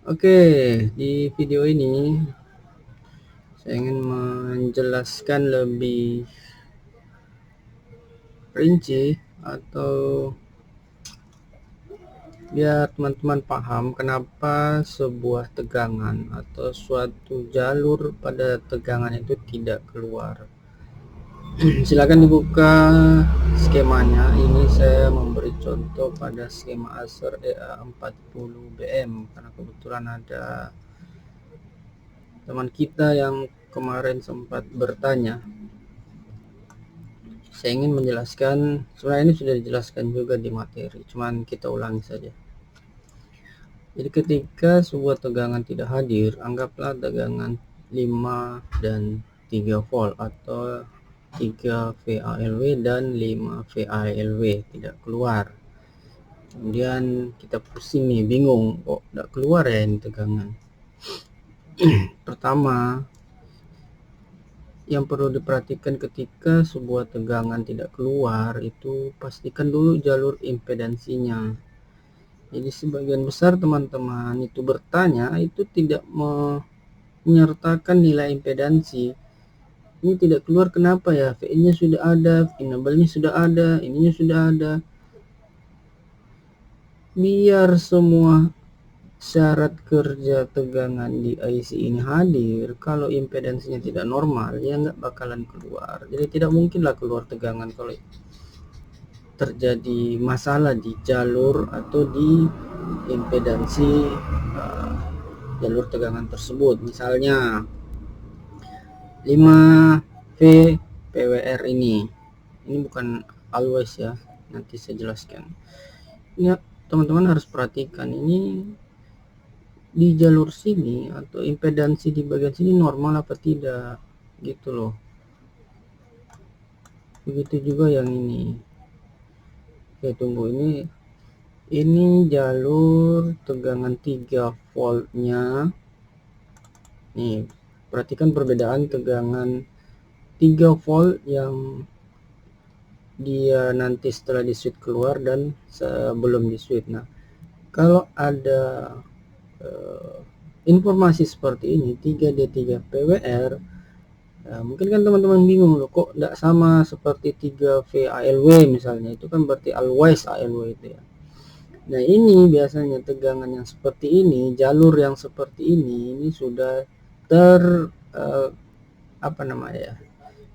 Oke, di video ini saya ingin menjelaskan lebih rinci atau biar teman-teman paham kenapa sebuah tegangan atau suatu jalur pada tegangan itu tidak keluar. Silakan dibuka skemanya. Ini saya memberi contoh pada skema Acer EA40BM karena kebetulan ada teman kita yang kemarin sempat bertanya. Saya ingin menjelaskan, sebenarnya ini sudah dijelaskan juga di materi, cuman kita ulangi saja. Jadi ketika sebuah tegangan tidak hadir, anggaplah tegangan 5 dan 3 volt atau 3 VALW dan 5 VALW tidak keluar. Kemudian kita pusing nih, bingung kok tidak keluar ya ini tegangan. Pertama, yang perlu diperhatikan ketika sebuah tegangan tidak keluar itu pastikan dulu jalur impedansinya. Jadi sebagian besar teman-teman itu bertanya itu tidak menyertakan nilai impedansi. Ini tidak keluar kenapa ya? VN-nya sudah ada, enable-nya sudah ada, ininya sudah ada. Biar semua syarat kerja tegangan di IC ini hadir, kalau impedansinya tidak normal ya nggak bakalan keluar. Jadi tidak mungkinlah keluar tegangan kalau terjadi masalah di jalur atau di impedansi jalur tegangan tersebut. Misalnya 5V PWR ini bukan always ya, nanti saya jelaskan. Ini teman-teman harus perhatikan ini di jalur sini atau impedansi di bagian sini normal apa tidak gitu loh. Begitu juga yang ini. Oke, tunggu, ini jalur tegangan 3 voltnya. Nih, perhatikan perbedaan tegangan 3 volt yang dia nanti setelah di switch keluar dan sebelum di switch. Nah, kalau ada informasi seperti ini 3D3 PWR, mungkin kan teman-teman bingung loh, kok tidak sama seperti 3V ALW misalnya, itu kan berarti always ALW itu ya. Nah, ini biasanya tegangan yang seperti ini, jalur yang seperti ini sudah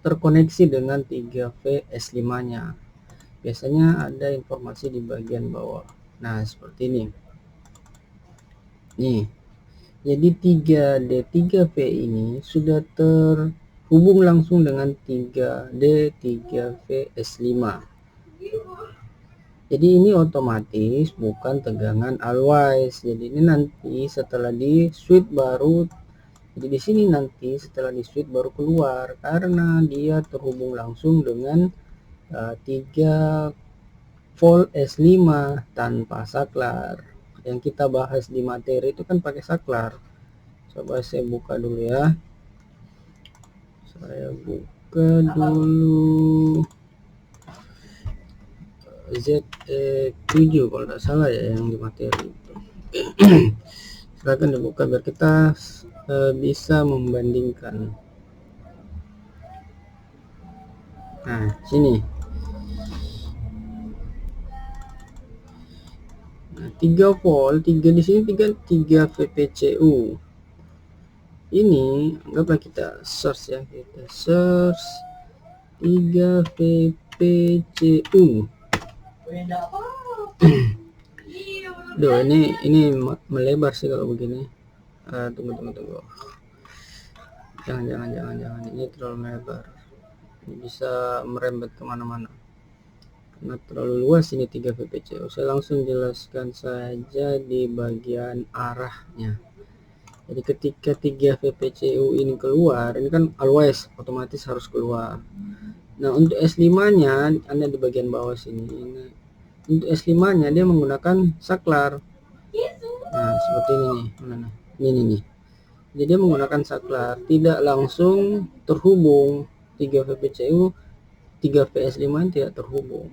terkoneksi dengan 3V S5 nya. Biasanya ada informasi di bagian bawah. Nah, seperti ini nih. Jadi 3D3V ini sudah terhubung langsung dengan 3D3V S5. Jadi ini otomatis bukan tegangan always. Jadi ini nanti setelah di switch baru, jadi di sini nanti setelah di switch baru keluar karena dia terhubung langsung dengan 3 volt S5 tanpa saklar. Yang kita bahas di materi itu kan pakai saklar. Coba saya buka dulu ya. Saya buka dulu ZE7 kalau tidak salah ya yang di materi. Silahkan dibuka biar kita bisa membandingkan. Nah, sini. Nah, 3 volt, 3 di sini 3 VPCU. Ini anggaplah kita search ya, kita search 3 VPCU. Duh, ini melebar sih kalau begini. Tunggu. Jangan, ini terlalu melebar. Ini bisa merembet kemana-mana. Karena terlalu luas ini 3 VPCU. Saya langsung jelaskan saja di bagian arahnya. Jadi ketika 3 VPCU ini keluar, ini kan always otomatis harus keluar. Nah, untuk S5-nya ada di bagian bawah sini. Untuk S5-nya dia menggunakan saklar. Nah, seperti ini nih. Ini. Jadi dia menggunakan saklar, tidak langsung terhubung. 3 VPCU, 3 VS5 tidak terhubung.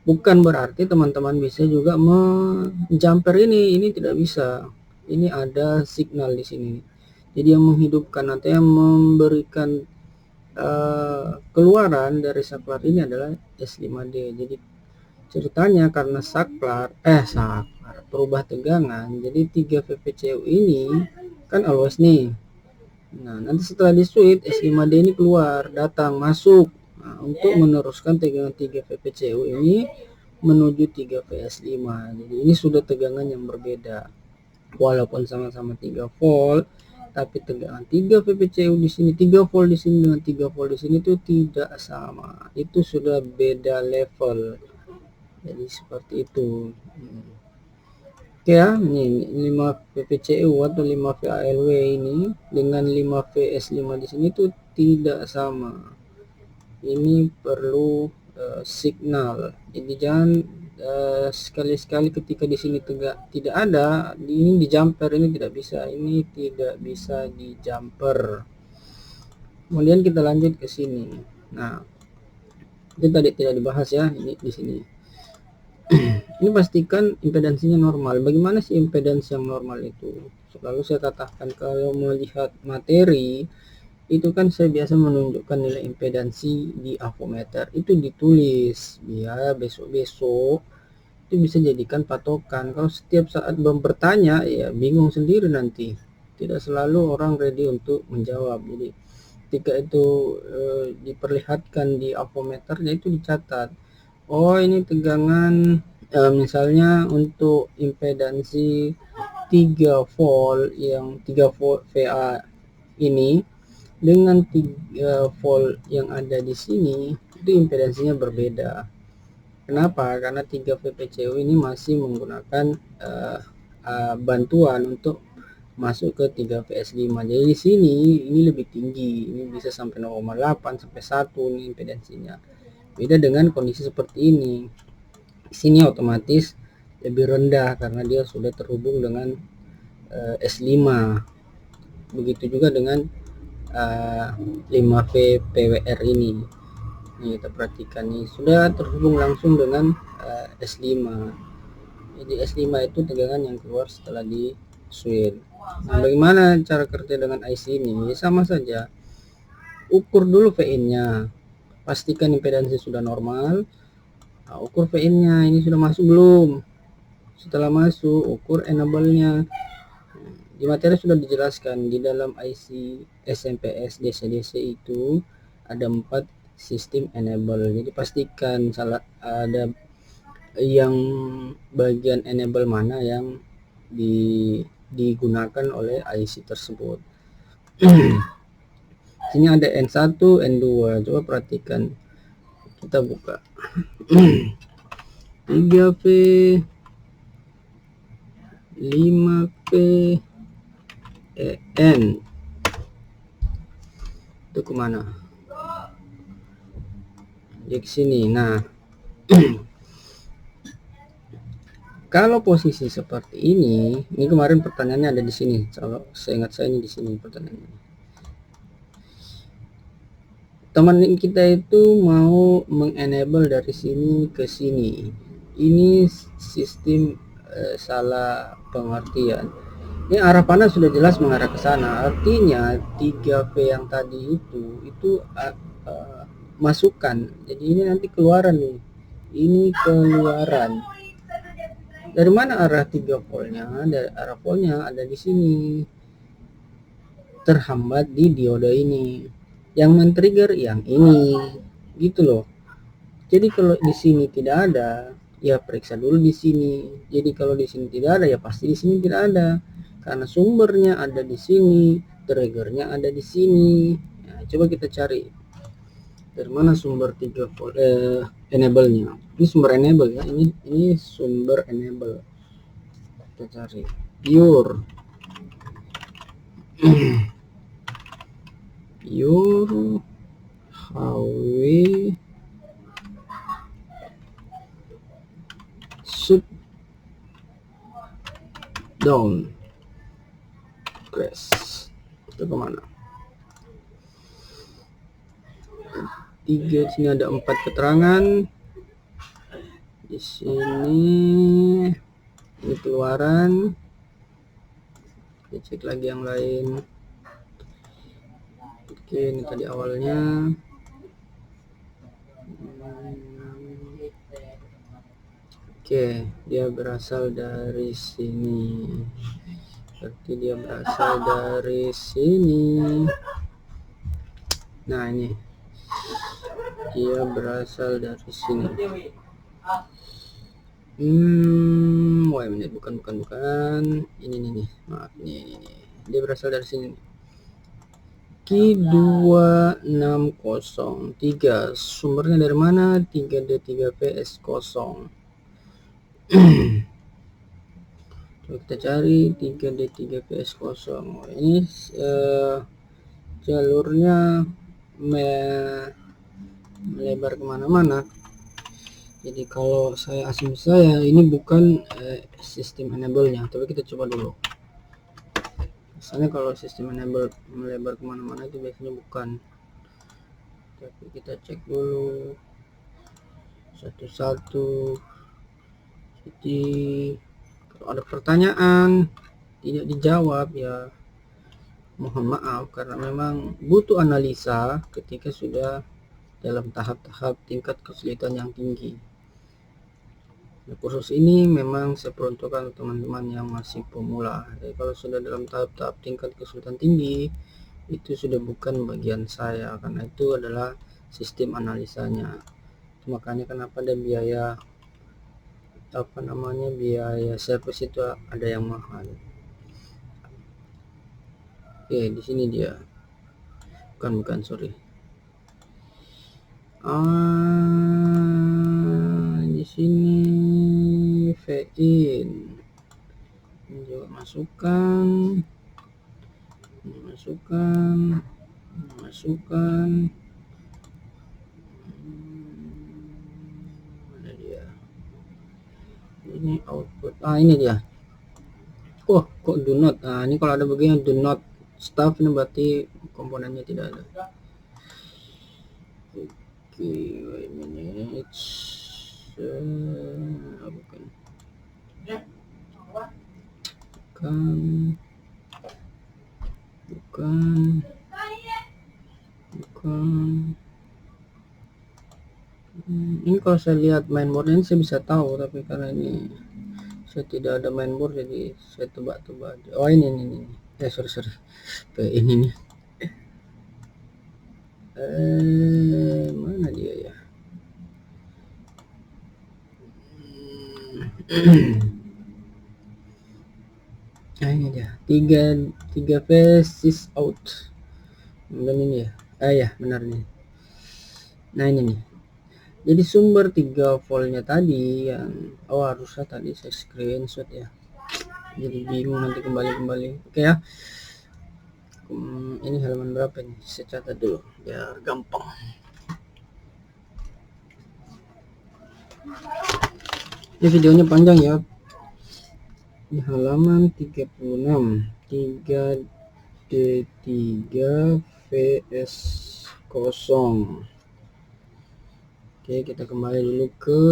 Bukan berarti teman-teman bisa juga menjumper ini tidak bisa. ini ada signal di sini. Jadi yang menghidupkan atau yang memberikan keluaran dari saklar ini adalah S5D. Jadi ceritanya karena saklar berubah tegangan, jadi 3 VPCU ini kan always nih. Nah, nanti setelah di switch S5D ini keluar, datang masuk. Nah, untuk meneruskan tegangan 3 VPCU ini menuju 3 VS5. Jadi ini sudah tegangan yang berbeda. Walaupun sama-sama 3 volt, tapi tegangan 3 VPCU di sini, 3 volt di sini dengan 3 volt di sini itu tidak sama. Itu sudah beda level. Jadi seperti itu. Oke ya, ini 5 VPCU atau 5 VALW ini dengan 5 VS5 di sini itu tidak sama. Ini perlu signal. Jadi jangan sekali-sekali ketika di sini tidak ada, ini di jumper, ini tidak bisa, ini tidak bisa di jumper. Kemudian kita lanjut ke sini. Nah, itu tadi tidak dibahas ya, ini di sini. Ini pastikan impedansinya normal. Bagaimana sih impedansi yang normal itu? Selalu saya katakan kalau melihat materi itu kan saya biasa menunjukkan nilai impedansi di avometer, itu ditulis biar besok-besok itu bisa jadikan patokan. Kalau setiap saat bertanya ya bingung sendiri nanti, tidak selalu orang ready untuk menjawab. Jadi ketika itu diperlihatkan di avometernya itu dicatat, oh ini tegangan misalnya untuk impedansi 3 volt, yang 3 volt VA ini dengan 3 volt yang ada di sini itu impedansinya berbeda. Kenapa? Karena 3 VPCU ini masih menggunakan bantuan untuk masuk ke 3 VS5. Jadi di sini ini lebih tinggi, ini bisa sampai 0,8 sampai 1 nih impedansinya. Beda dengan kondisi seperti ini. Di sini otomatis lebih rendah karena dia sudah terhubung dengan S5. Begitu juga dengan 5V PWR ini. Nih kita perhatikan nih sudah terhubung langsung dengan S5. Jadi S5 itu tegangan yang keluar setelah di switch. Nah, bagaimana cara kerja dengan IC ini? Sama saja, ukur dulu VIN-nya, pastikan impedansi sudah normal. Nah, ukur VIN-nya ini sudah masuk belum. Setelah masuk, ukur enable-nya. Di materi sudah dijelaskan di dalam IC SMPS DC-DC itu ada 4 sistem enable. Jadi pastikan ada yang bagian enable mana yang digunakan oleh IC tersebut. Sini ada N1, N2. Coba perhatikan. Kita buka 3V 5V EN itu kemana? Di sini. Nah kalau posisi seperti ini kemarin pertanyaannya ada di sini. Kalau saya ingat saya ini di sini pertanyaannya. Teman kita itu mau mengenable dari sini ke sini. Ini sistem salah pengertian. Ini arah panas sudah jelas mengarah ke sana, artinya 3V yang tadi itu masukan. Jadi ini nanti keluaran nih, ini keluaran. Dari mana arah 3 voltnya? Dari arah voltnya ada di sini, terhambat di dioda ini. Yang men-trigger yang ini, gitu loh. Jadi kalau di sini tidak ada, ya periksa dulu di sini. Jadi kalau di sini tidak ada, ya pasti di sini tidak ada. Karena sumbernya ada di sini, triggernya ada di sini. Nah, coba kita cari dari mana sumber 3 volt enable-nya. Ini sumber enable ya, ini sumber enable. Kita cari pure pure HW shut down crash. Itu kemana? 3, sini ada 4 keterangan. Di sini ini keluaran. Kita cek lagi yang lain. Oke, ini tadi awalnya. Oke, dia berasal dari sini. Berarti dia berasal dari sini. Nah, ini dia berasal dari sini. Wah, bukan. Ini nih, maaf nih. Dia berasal dari sini. Q2603. Sumbernya dari mana? 3D3PS0. Coba kita cari 3D3PS0. Ini jalurnya melebar kemana-mana. Jadi kalau asumsi saya ini bukan sistem enable-nya, tapi kita coba dulu. Misalnya kalau sistem enable melebar kemana-mana itu biasanya bukan. Tapi kita cek dulu satu-satu. Jadi kalau ada pertanyaan tidak dijawab, ya mohon maaf, karena memang butuh analisa ketika sudah dalam tahap-tahap tingkat kesulitan yang tinggi. Nah, kursus ini memang saya peruntukkan teman-teman yang masih pemula. Jadi kalau sudah dalam tahap-tahap tingkat kesulitan tinggi, itu sudah bukan bagian saya, karena itu adalah sistem analisanya. Makanya kenapa ada biaya biaya service itu ada yang mahal. Oke, di sini dia. Bukan, sorry. Di sini VIN. Ini juga masukkan. Mana dia? Ini output. Ini dia. Kok do not. Ini kalau ada bagian do not stuff, ini berarti komponennya tidak ada. Oke, wait a minute. Bukan. Ini kalau saya lihat mainboard ini saya bisa tahu, tapi karena ini saya tidak ada mainboard jadi saya tebak-tebak aja. Oh, ini. Sorry. Ini nih. Mana dia ya? Nah, ini dia. 3 phases out. Dan ini ya. Ya, benar nih. Nah, ini nih. Jadi sumber 3 voltnya tadi yang harusnya tadi saya screenshot ya. Jadi bingung nanti kembali. Oke ya. Ini halaman berapa nih? Saya catat dulu biar gampang. Ini videonya panjang ya. Di halaman 36. 3D3 VS0. Oke, kita kembali dulu ke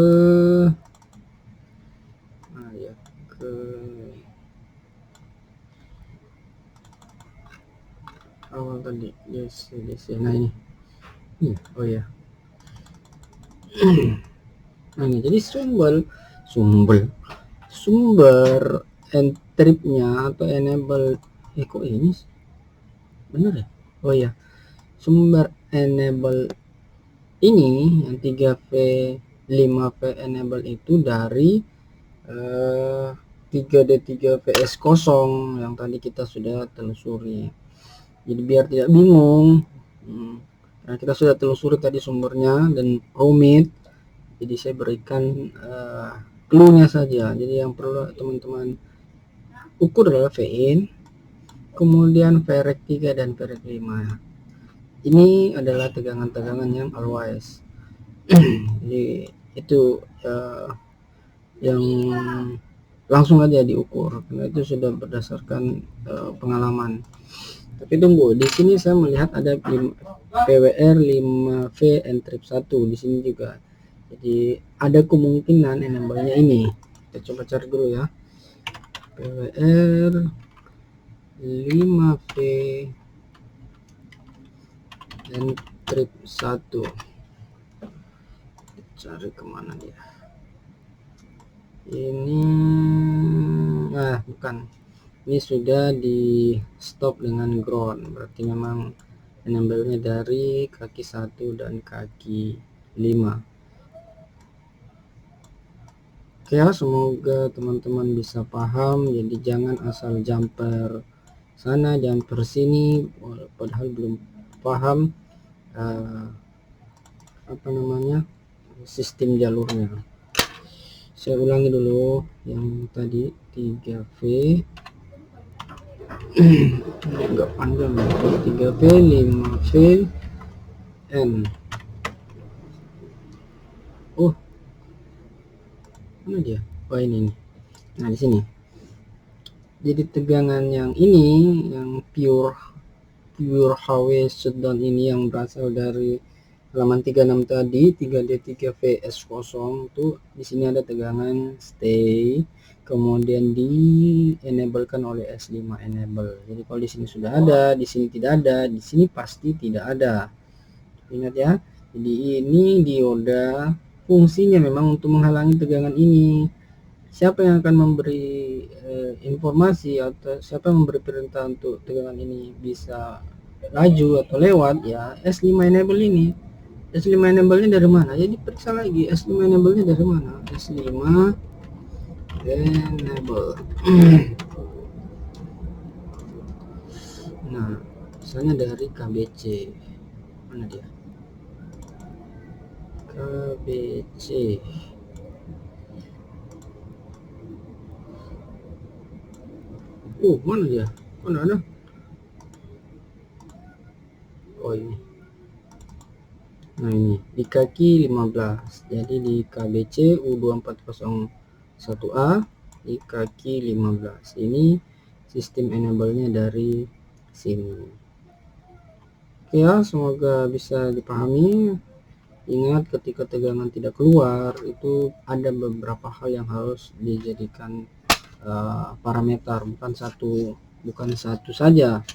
awal tadi. Yes. Nah, ini. Oh ya. Nah, ini jadi sumber entripnya atau enable kok ini bener ya? Oh ya, sumber enable ini yang 3V 5V enable itu dari 3D3VS0 yang tadi kita sudah telusuri. Jadi biar tidak bingung, karena kita sudah telusuri tadi sumbernya dan rumit, jadi saya berikan clue-nya saja. Jadi yang perlu teman-teman ukur adalah VIN, kemudian VREC 3 dan VREC 5. Ini adalah tegangan-tegangan yang always. Jadi itu yang langsung aja diukur, karena itu sudah berdasarkan pengalaman. Tapi tunggu, di sini saya melihat ada PWR 5V entrip 1 di sini juga. Jadi ada kemungkinan enable-nya ini. Kita coba cari dulu ya. PWR 5V encrypt 1. Cari kemana dia ini, bukan, ini sudah di stop dengan ground, berarti memang enable-nya dari kaki 1 dan kaki 5. Oke ya, semoga teman-teman bisa paham. Jadi jangan asal jumper sana jumper sini padahal belum paham sistem jalurnya. Saya ulangi dulu yang tadi 3V enggak panjang, 3V 5V N. Mana dia? Ini. Nah, di sini. Jadi tegangan yang ini, yang pure HW shutdown ini yang berasal dari halaman 36 tadi, 3D3VS0 tuh di sini ada tegangan stay, kemudian di enablekan oleh S5 enable. Jadi kalau di sini sudah ada, di sini tidak ada, di sini pasti tidak ada. Ingat ya. Jadi ini dioda fungsinya memang untuk menghalangi tegangan ini. Siapa yang akan memberi informasi atau siapa yang memberi perintah untuk tegangan ini bisa laju atau lewat? Ya S5 enable ini. S5 enable-nya dari mana? Jadi periksa lagi S5 enable-nya dari mana? S5 enable. Nah, misalnya dari KBC. Mana dia? KBC. Mana dia? Mana ada? Ini. Nah, ini di kaki 15. Jadi di KBC U2401A di kaki 15. Ini sistem enable-nya dari sini. Oke ya, semoga bisa dipahami. Ingat, ketika tegangan tidak keluar itu ada beberapa hal yang harus dijadikan parameter, bukan satu saja.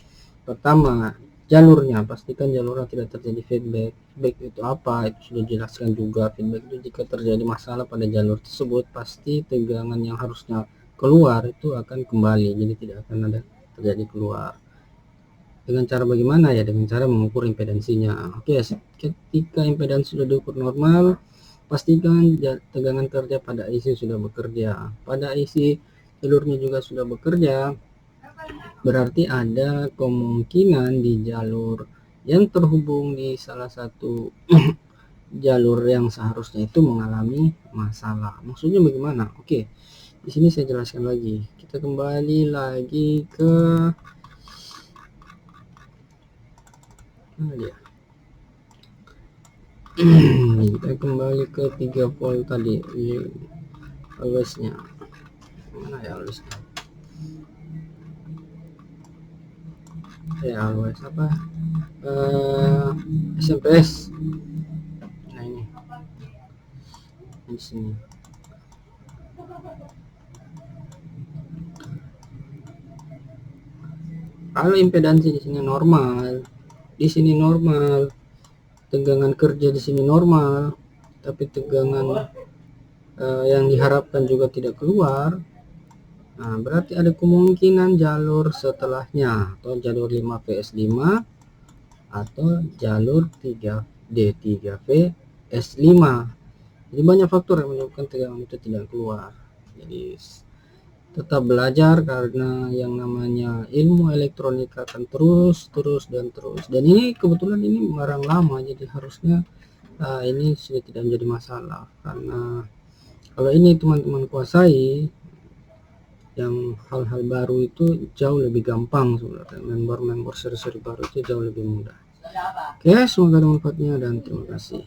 Pertama, jalurnya, pastikan jalurnya tidak terjadi feedback. Feedback itu apa? Itu sudah dijelaskan juga. Feedback itu jika terjadi masalah pada jalur tersebut, pasti tegangan yang harusnya keluar itu akan kembali, jadi tidak akan ada terjadi keluar. Dengan cara bagaimana ya? Dengan cara mengukur impedansinya. Oke, ketika impedansi sudah diukur normal, pastikan tegangan kerja pada IC sudah bekerja. Pada IC jalurnya juga sudah bekerja, berarti ada kemungkinan di jalur yang terhubung di salah satu jalur yang seharusnya itu mengalami masalah. Maksudnya bagaimana? Oke, di sini saya jelaskan lagi. Kita kembali lagi ke mana dia? Kita kembali ke 3 volt tadi, always-nya. Mana ya always-nya? Always apa? SMP. Nah, ini di sini. Kalau impedansi di sini normal, di sini normal, tegangan kerja di sini normal, tapi tegangan yang diharapkan juga tidak keluar. Nah, berarti ada kemungkinan jalur setelahnya, atau jalur 5VS5 atau jalur 3D3VS5. Jadi banyak faktor yang menyebabkan tegangan itu tidak keluar. Jadi tetap belajar, karena yang namanya ilmu elektronika akan terus dan ini kebetulan ini barang lama, jadi harusnya ini sudah tidak menjadi masalah. Karena kalau ini teman-teman kuasai, yang hal-hal baru itu jauh lebih gampang sebenarnya. Member seri-seri baru itu jauh lebih mudah. Oke, semoga ada manfaatnya dan terima kasih.